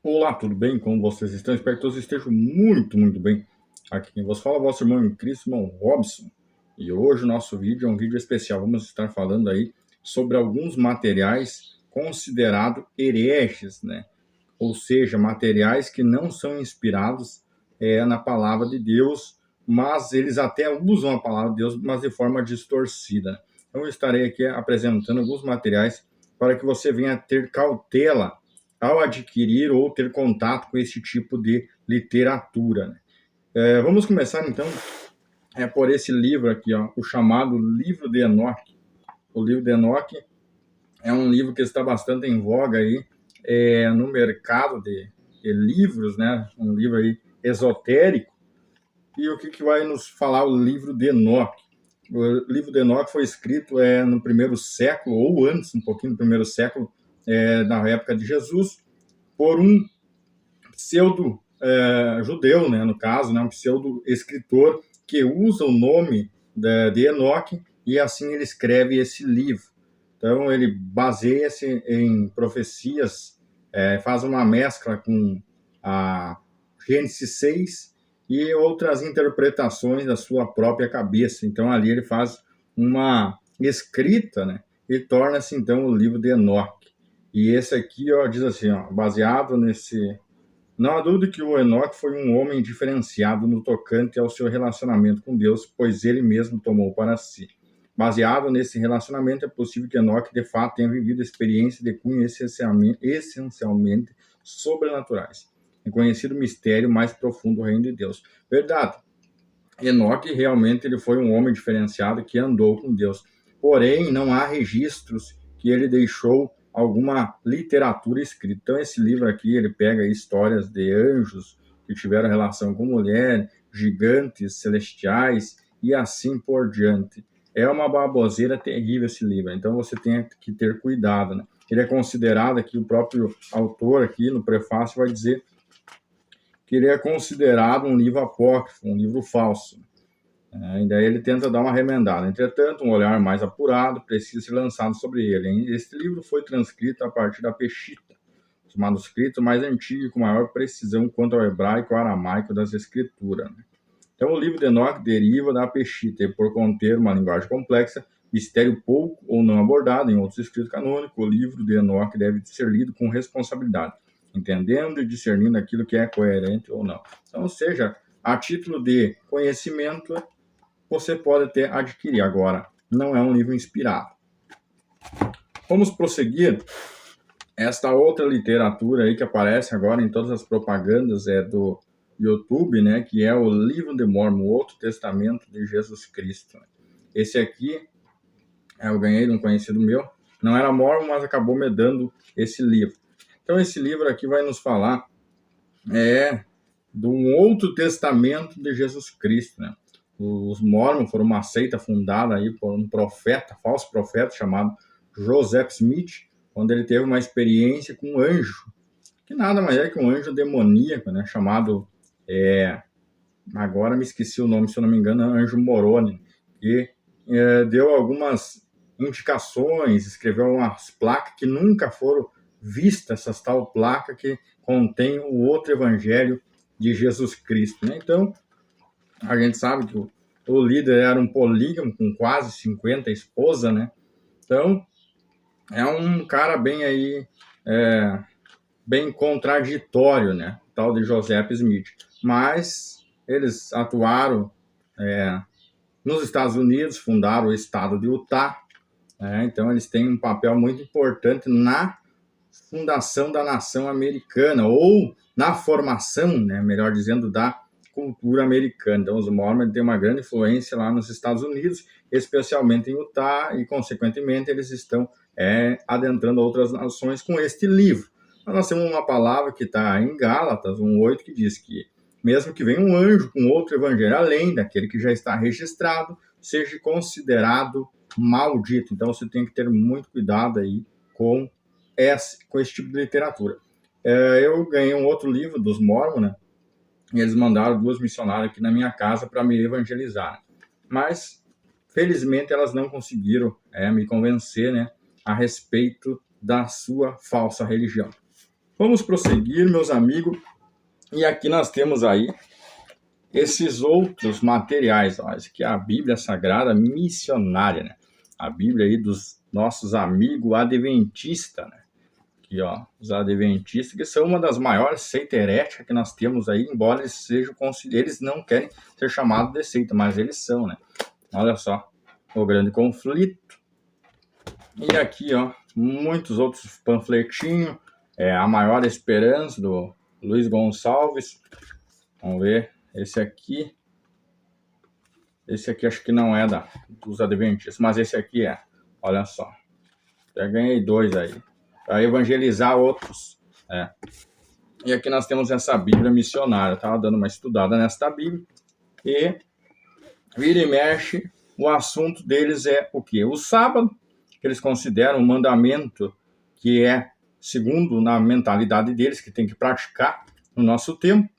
Olá, tudo bem? Como vocês estão? Espero que todos estejam muito bem. Aqui quem vos fala é o vosso irmão em Cristo, irmão Robson. E hoje o nosso vídeo é um vídeo especial. Vamos estar falando aí sobre alguns materiais considerados hereges, né? Ou seja, materiais que não são inspirados na palavra de Deus, mas eles até usam a palavra de Deus, mas de forma distorcida, né? Então eu estarei aqui apresentando alguns materiais para que você venha ter cautela ao adquirir ou ter contato com esse tipo de literatura, né? Vamos começar então por esse livro aqui, ó, o chamado Livro de Enoque. O Livro de Enoque é um livro que está bastante em voga aí no mercado de livros, né? Um livro aí esotérico. E o que vai nos falar o Livro de Enoque? O Livro de Enoque foi escrito no primeiro século, ou antes, um pouquinho do primeiro século, na época de Jesus, por um pseudo-judeu, né, no caso, né, um pseudo-escritor que usa o nome de Enoque e assim ele escreve esse livro. Então ele baseia-se em profecias, faz uma mescla com a Gênesis 6 e outras interpretações da sua própria cabeça. Então ali ele faz uma escrita, né, e torna-se então o livro de Enoque. E esse aqui, ó, diz assim, ó, baseado nesse. Não há dúvida que o Enoque foi um homem diferenciado no tocante ao seu relacionamento com Deus, pois ele mesmo tomou para si. Baseado nesse relacionamento, é possível que Enoque de fato tenha vivido experiências de cunho essencialmente sobrenaturais, reconhecido o mistério mais profundo do reino de Deus. Verdade. Enoque realmente ele foi um homem diferenciado que andou com Deus. Porém, não há registros que ele deixou alguma literatura escrita. Então, esse livro aqui, ele pega histórias de anjos que tiveram relação com mulher, gigantes celestiais e assim por diante. É uma baboseira terrível esse livro, então você tem que ter cuidado, né? Ele é considerado aqui, o próprio autor aqui no prefácio vai dizer que ele é considerado um livro apócrifo, um livro falso. Ainda ele tenta dar uma remendada. Entretanto, um olhar mais apurado precisa ser lançado sobre ele. Este livro foi transcrito a partir da Peshita, os manuscritos mais antigos com maior precisão quanto ao hebraico e aramaico das escrituras. Então, o livro de Enoque deriva da Peshita e, por conter uma linguagem complexa, mistério pouco ou não abordado em outros escritos canônicos, o livro de Enoque deve ser lido com responsabilidade, entendendo e discernindo aquilo que é coerente ou não. Então, ou seja, a título de conhecimento, você pode até adquirir. Agora, não é um livro inspirado. Vamos prosseguir. Esta outra literatura aí que aparece agora em todas as propagandas do YouTube, né, que é o Livro de Mórmon, o Outro Testamento de Jesus Cristo. Esse aqui eu ganhei de um conhecido meu, não era mórmon, mas acabou me dando esse livro. Então esse livro aqui vai nos falar de um outro testamento de Jesus Cristo, né? Os Mormons foram uma seita fundada aí por um profeta, falso profeta, chamado Joseph Smith, quando ele teve uma experiência com um anjo, que nada mais é que um anjo demoníaco, né? Chamado, agora me esqueci o nome, se eu não me engano, anjo Moroni, que deu algumas indicações, escreveu umas placas que nunca foram vistas, essas tal placas que contém o outro evangelho de Jesus Cristo, né? Então, a gente sabe que o líder era um polígamo com quase 50 esposas, né? Então, é um cara bem aí, bem contraditório, né? O tal de Joseph Smith. Mas eles atuaram nos Estados Unidos, fundaram o estado de Utah, né? Então eles têm um papel muito importante na fundação da nação americana, ou na formação, né, melhor dizendo, da cultura americana. Então, os Mormons têm uma grande influência lá nos Estados Unidos, especialmente em Utah, e, consequentemente, eles estão adentrando outras nações com este livro. Nós temos uma palavra que está em Gálatas 1:8, que diz que, mesmo que venha um anjo com outro evangelho, além daquele que já está registrado, seja considerado maldito. Então, você tem que ter muito cuidado aí com esse tipo de literatura. Eu ganhei um outro livro dos Mormons, né? E eles mandaram 2 missionárias aqui na minha casa para me evangelizar. Mas, felizmente, elas não conseguiram me convencer, né, a respeito da sua falsa religião. Vamos prosseguir, meus amigos. E aqui nós temos aí esses outros materiais. Ó. Esse aqui é a Bíblia Sagrada Missionária, né? A Bíblia aí dos nossos amigos adventistas, né? Aqui, ó, os adventistas, que são uma das maiores seitas heréticas que nós temos aí, embora eles sejam eles não querem ser chamados de seita, mas eles são, né? Olha só, o grande conflito. E aqui, ó, muitos outros panfletinhos. A Maior Esperança, do Luiz Gonçalves. Vamos ver. Esse aqui acho que não é dos adventistas, mas esse aqui é. Olha só. Já ganhei 2 aí. Para evangelizar outros. E aqui nós temos essa Bíblia missionária. Eu estava dando uma estudada nesta Bíblia. E vira e mexe, o assunto deles é o quê? O sábado, que eles consideram um mandamento que é segundo na mentalidade deles, que tem que praticar no nosso tempo.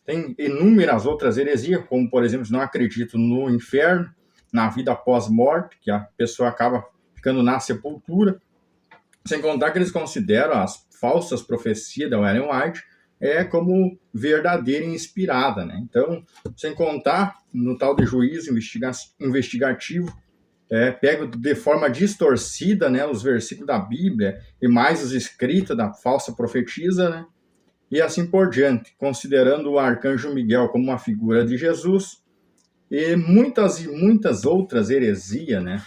Tem inúmeras outras heresias, como, por exemplo, não acredito no inferno, na vida pós-morte, que a pessoa acaba ficando na sepultura. Sem contar que eles consideram as falsas profecias da Ellen White como verdadeira e inspirada, né? Então, sem contar no tal de juízo investigativo, pega de forma distorcida, né, os versículos da Bíblia e mais os escritos da falsa profetisa, né, e assim por diante, considerando o arcanjo Miguel como uma figura de Jesus e muitas outras heresias, né?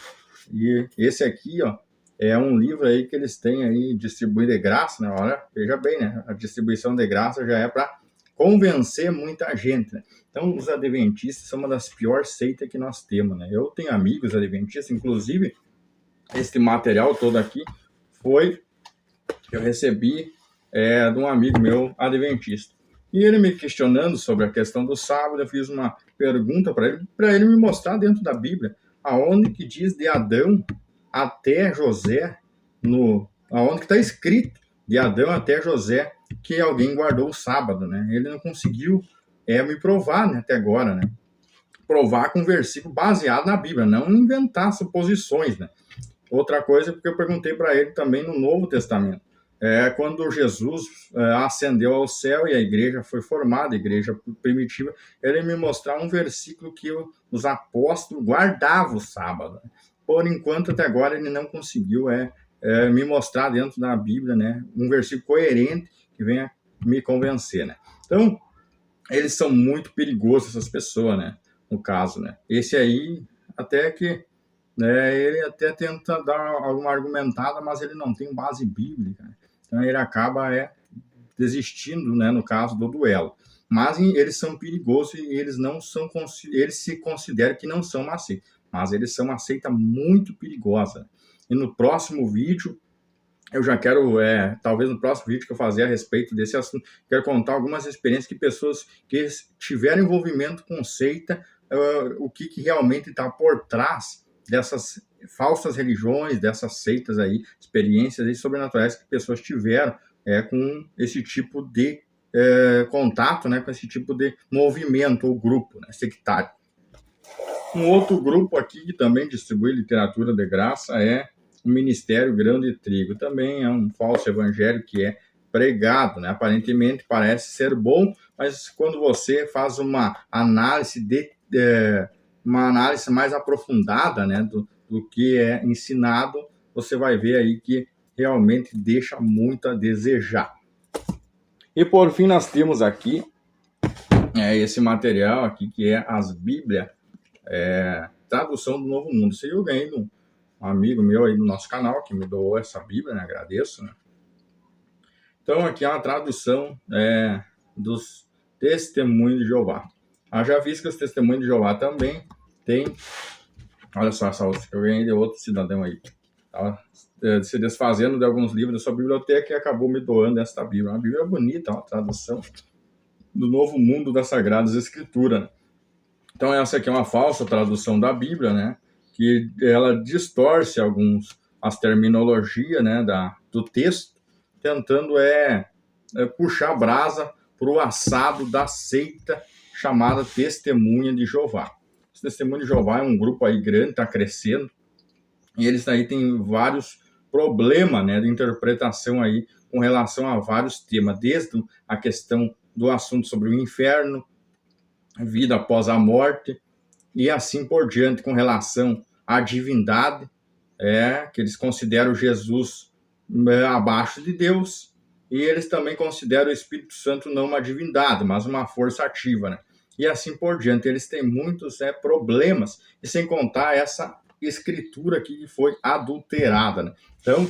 E esse aqui, ó, é um livro aí que eles têm aí distribuído de graça, né? Olha, veja bem, né? A distribuição de graça já é para convencer muita gente, né? Então, os adventistas são uma das piores seitas que nós temos, né? Eu tenho amigos adventistas, inclusive, este material todo aqui eu recebi de um amigo meu adventista. E ele me questionando sobre a questão do sábado, eu fiz uma pergunta para ele me mostrar dentro da Bíblia, aonde que diz de Adão até José, aonde que está escrito de Adão até José, que alguém guardou o sábado, né? Ele não conseguiu me provar, né, até agora, né? Provar com versículo baseado na Bíblia, não inventar suposições, né? Outra coisa, porque eu perguntei para ele também no Novo Testamento, quando Jesus ascendeu ao céu e a igreja foi formada, a igreja primitiva, ele me mostrar um versículo que os apóstolos guardavam o sábado. Por enquanto, até agora, ele não conseguiu me mostrar dentro da Bíblia, né, um versículo coerente que venha me convencer, né? Então, eles são muito perigosos, essas pessoas, né? No caso, né? Esse aí, até que ele até tenta dar alguma argumentada, mas ele não tem base bíblica, né? Então ele acaba desistindo, né, no caso do duelo. Mas eles são perigosos e eles não são, eles se consideram que não são uma seita, mas eles são uma seita muito perigosa. E no próximo vídeo, eu já quero, talvez no próximo vídeo que eu fazer a respeito desse assunto, quero contar algumas experiências que pessoas que tiveram envolvimento com seita, o que realmente está por trás dessas falsas religiões, dessas seitas aí, experiências aí sobrenaturais que pessoas tiveram com esse tipo de contato, né, com esse tipo de movimento ou grupo, né, sectário. Um outro grupo aqui que também distribui literatura de graça é o Ministério Grão de Trigo. Também é um falso evangelho que é pregado, né? Aparentemente parece ser bom, mas quando você faz uma análise mais aprofundada, né, do que é ensinado, você vai ver aí que realmente deixa muito a desejar. E por fim nós temos aqui esse material aqui que é as Bíblias, tradução do Novo Mundo. Isso aí eu ganhei de um amigo meu aí no nosso canal que me doou essa Bíblia, né? Agradeço, né? Então aqui é uma tradução dos Testemunhos de Jeová. Já visto que os Testemunhos de Jeová também tem, olha só essa outra que eu ganhei de outro cidadão aí, tá? Se desfazendo de alguns livros da sua biblioteca e acabou me doando esta Bíblia. Uma Bíblia bonita, uma tradução do Novo Mundo das Sagradas Escrituras. Então essa aqui é uma falsa tradução da Bíblia, né? Que ela distorce as terminologias, né, do texto, tentando puxar a brasa para o assado da seita chamada Testemunha de Jeová. Esse Testemunho de Jeová é um grupo aí grande, está crescendo, e eles aí têm vários problema, né, de interpretação aí com relação a vários temas, desde a questão do assunto sobre o inferno, vida após a morte, e assim por diante com relação à divindade, que eles consideram Jesus abaixo de Deus, e eles também consideram o Espírito Santo não uma divindade, mas uma força ativa, né? E assim por diante. Eles têm muitos problemas, e sem contar essa escritura aqui que foi adulterada, né? Então,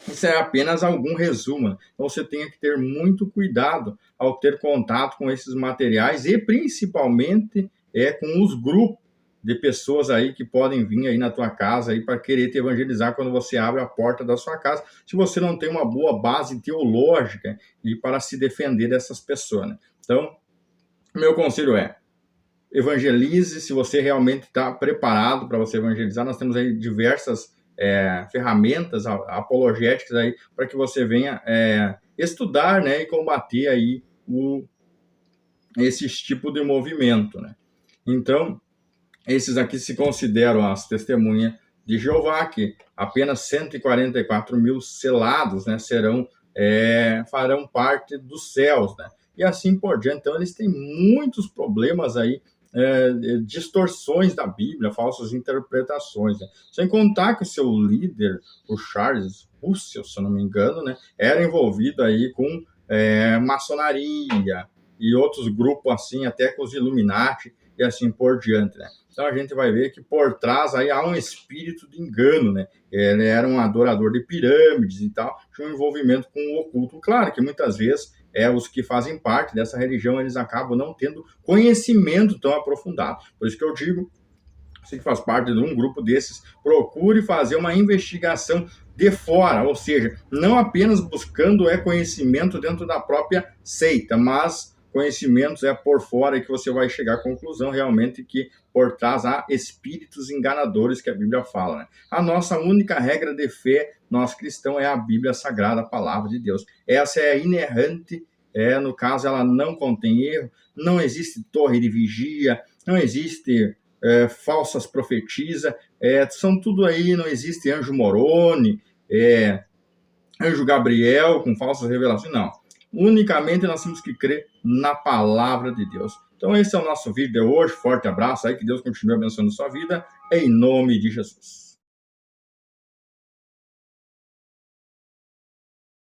isso é apenas algum resumo, né? Então, você tem que ter muito cuidado ao ter contato com esses materiais e principalmente com os grupos de pessoas aí que podem vir aí na tua casa aí para querer te evangelizar quando você abre a porta da sua casa, se você não tem uma boa base teológica e para se defender dessas pessoas, né? Então, meu conselho evangelize se você realmente está preparado para você evangelizar. Nós temos aí diversas ferramentas apologéticas aí para que você venha estudar, né, e combater aí esse tipo de movimento, né? Então, esses aqui se consideram as testemunhas de Jeová, que apenas 144 mil selados, né, farão parte dos céus, né? E assim por diante. Então, eles têm muitos problemas aí, distorções da Bíblia, falsas interpretações, né? Sem contar que o seu líder, o Charles Russell, se eu não me engano, né, era envolvido aí com maçonaria e outros grupos assim, até com os Illuminati e assim por diante, né? Então a gente vai ver que por trás aí há um espírito de engano, né? Ele era um adorador de pirâmides e tal, tinha um envolvimento com o oculto. Claro que muitas vezes os que fazem parte dessa religião, eles acabam não tendo conhecimento tão aprofundado. Por isso que eu digo, você que faz parte de um grupo desses, procure fazer uma investigação de fora, ou seja, não apenas buscando conhecimento dentro da própria seita, mas conhecimentos por fora, e que você vai chegar à conclusão realmente que por trás há espíritos enganadores que a Bíblia fala, né? A nossa única regra de fé, nós cristãos, é a Bíblia Sagrada, a Palavra de Deus. Essa é inerrante, no caso, ela não contém erro, não existe torre de vigia, não existe falsas profetisas, são tudo aí, não existe anjo Moroni, anjo Gabriel com falsas revelações, não. Unicamente nós temos que crer na palavra de Deus. Então esse é o nosso vídeo de hoje, forte abraço aí, que Deus continue abençoando a sua vida, em nome de Jesus.